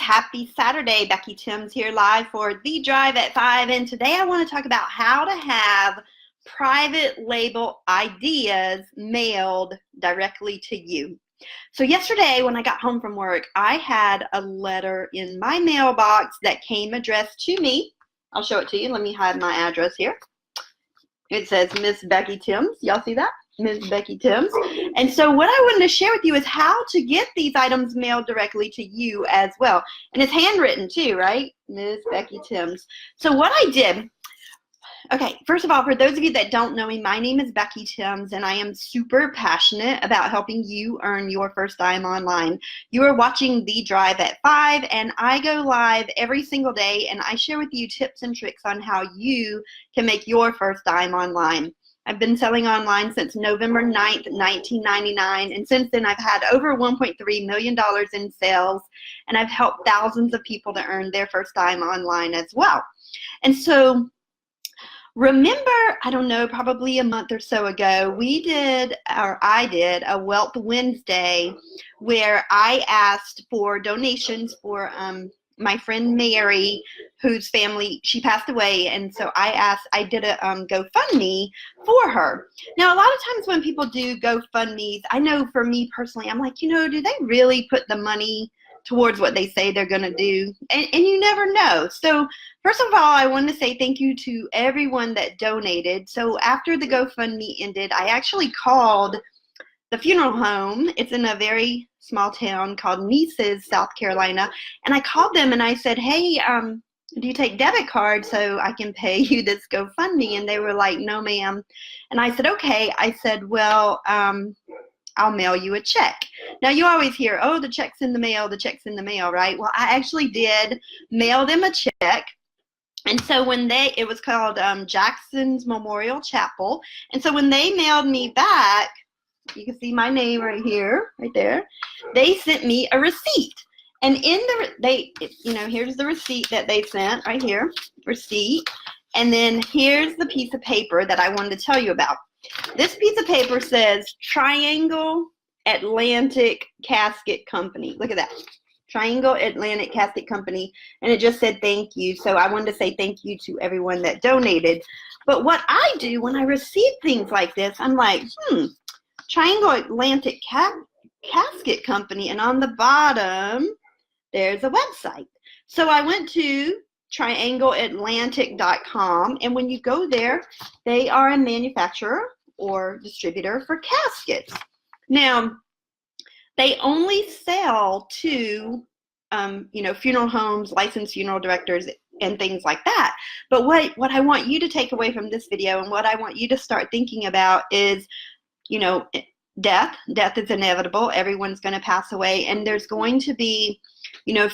Happy Saturday. Becky Thames here live for The Drive at 5, and today I want to talk about how to have private label ideas mailed directly to you. So yesterday when I got home from work, I had a letter in my mailbox that came addressed to me. I'll show it to you. Let me hide my address here. It says Miss Becky Thames. Y'all see that? Miss Becky Thames. And so what I wanted to share with you is how to get these items mailed directly to you as well. And it's handwritten too, right? Miss Becky Thames. So what I did, okay, first of all, for those of you that don't know me, my name is Becky Thames, and I am super passionate about helping you earn your first dime online. You are watching The Drive at 5, and I go live every single day, and I share with you tips and tricks on how you can make your first dime online. I've been selling online since November 9th, 1999, and since then I've had over $1.3 million in sales, and I've helped thousands of people to earn their first dime online as well. And so remember, I don't know, probably a month or so ago, I did a Wealth Wednesday where I asked for donations for my friend Mary, whose family, she passed away, and so I did a GoFundMe for her. Now, a lot of times when people do GoFundMes, I know for me personally, I'm like, do they really put the money towards what they say they're going to do? And you never know. So first of all, I want to say thank you to everyone that donated. So after the GoFundMe ended, I actually called the funeral home. It's in a very small town called Nices, South Carolina. And I called them and I said, hey, do you take debit cards so I can pay you this GoFundMe? And they were like, no, ma'am. And I said, okay. I said, well, I'll mail you a check. Now you always hear, oh, the check's in the mail, right? Well, I actually did mail them a check. And so when it was called Jackson's Memorial Chapel. And so when they mailed me back, you can see my name right here, right there. They sent me a receipt. And in here's the receipt that they sent right here, receipt. And then here's the piece of paper that I wanted to tell you about. This piece of paper says Triangle Atlantic Casket Company. Look at that. Triangle Atlantic Casket Company. And it just said thank you. So I wanted to say thank you to everyone that donated. But what I do when I receive things like this, I'm like, Triangle Atlantic Casket Company. And on the bottom, there's a website. So I went to triangleatlantic.com, and when you go there, they are a manufacturer or distributor for caskets. Now, they only sell to funeral homes, licensed funeral directors, and things like that. But what I want you to take away from this video, and what I want you to start thinking about is, death is inevitable. Everyone's going to pass away, and there's going to be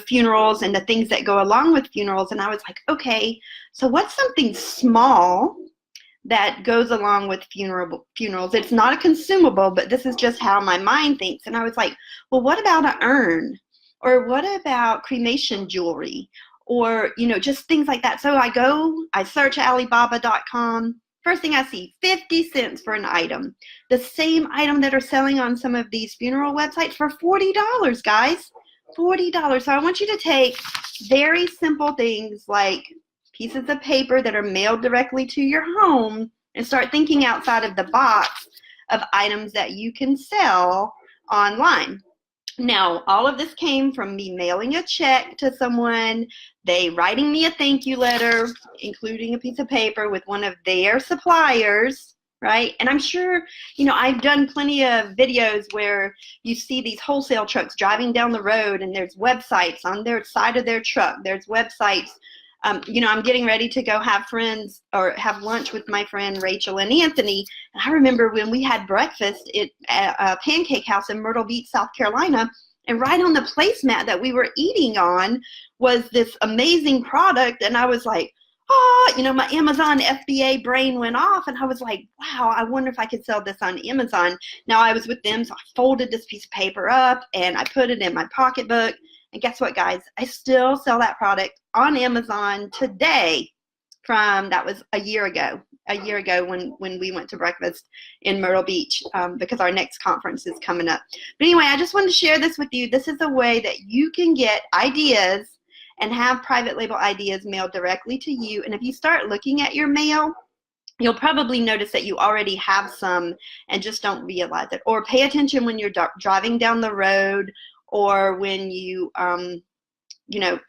funerals and the things that go along with funerals. And I was like, okay, so what's something small that goes along with funerals? It's not a consumable, but this is just how my mind thinks. And I was like, well, what about an urn? Or what about cremation jewelry? Or, just things like that. So I search Alibaba.com. First thing I see, 50 cents for an item. The same item that are selling on some of these funeral websites for $40, guys. $40. So I want you to take very simple things like pieces of paper that are mailed directly to your home and start thinking outside of the box of items that you can sell online. Now, all of this came from me mailing a check to someone, they writing me a thank you letter, including a piece of paper with one of their suppliers, right? And I'm sure, I've done plenty of videos where you see these wholesale trucks driving down the road and there's websites on their side of their truck. There's websites. I'm getting ready to go have lunch with my friend Rachel and Anthony. And I remember when we had breakfast at a pancake house in Myrtle Beach, South Carolina, and right on the placemat that we were eating on was this amazing product. And I was like, my Amazon FBA brain went off, and I was like, wow, I wonder if I could sell this on Amazon. Now I was with them, so I folded this piece of paper up and I put it in my pocketbook. And guess what, guys? I still sell that product on Amazon today that was a year ago. a year ago when we went to breakfast in Myrtle Beach because our next conference is coming up. But anyway, I just wanted to share this with you. This is a way that you can get ideas and have private label ideas mailed directly to you. And if you start looking at your mail, you'll probably notice that you already have some and just don't realize it. Or pay attention when you're driving down the road, or when you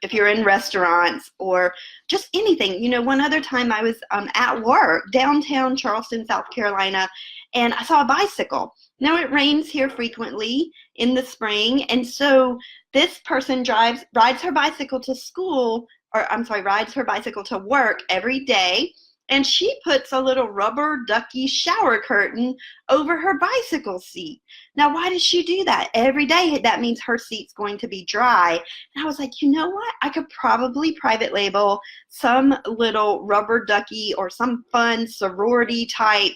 if you're in restaurants, or just anything. One other time I was at work downtown Charleston, South Carolina, and I saw a bicycle. Now it rains here frequently in the spring, and so this person rides her bicycle to school, or I'm sorry, rides her bicycle to work every day. And she puts a little rubber ducky shower curtain over her bicycle seat. Now, why does she do that? Every day, that means her seat's going to be dry. And I was like, you know what? I could probably private label some little rubber ducky or some fun sorority type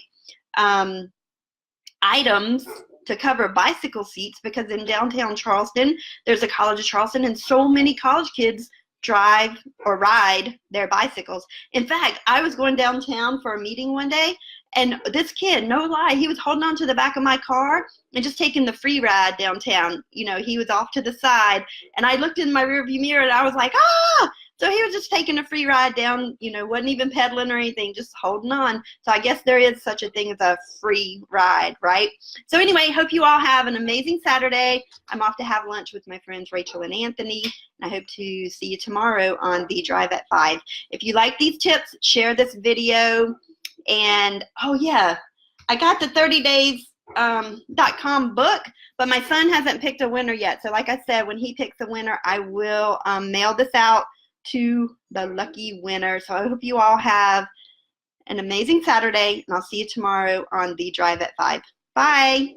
items to cover bicycle seats, because in downtown Charleston, there's a College of Charleston, and so many college kids drive or ride their bicycles. In fact, I was going downtown for a meeting one day, and this kid, no lie, he was holding on to the back of my car and just taking the free ride downtown. He was off to the side, and I looked in my rearview mirror and I was like, ah! So he was just taking a free ride down, wasn't even pedaling or anything, just holding on. So I guess there is such a thing as a free ride, right? So anyway, hope you all have an amazing Saturday. I'm off to have lunch with my friends Rachel and Anthony, and I hope to see you tomorrow on The Drive at 5. If you like these tips, share this video. And, oh yeah, I got the 30days.com book, but my son hasn't picked a winner yet. So like I said, when he picks a winner, I will mail this out to the lucky winner. So I hope you all have an amazing Saturday, and I'll see you tomorrow on The Drive at 5. Bye.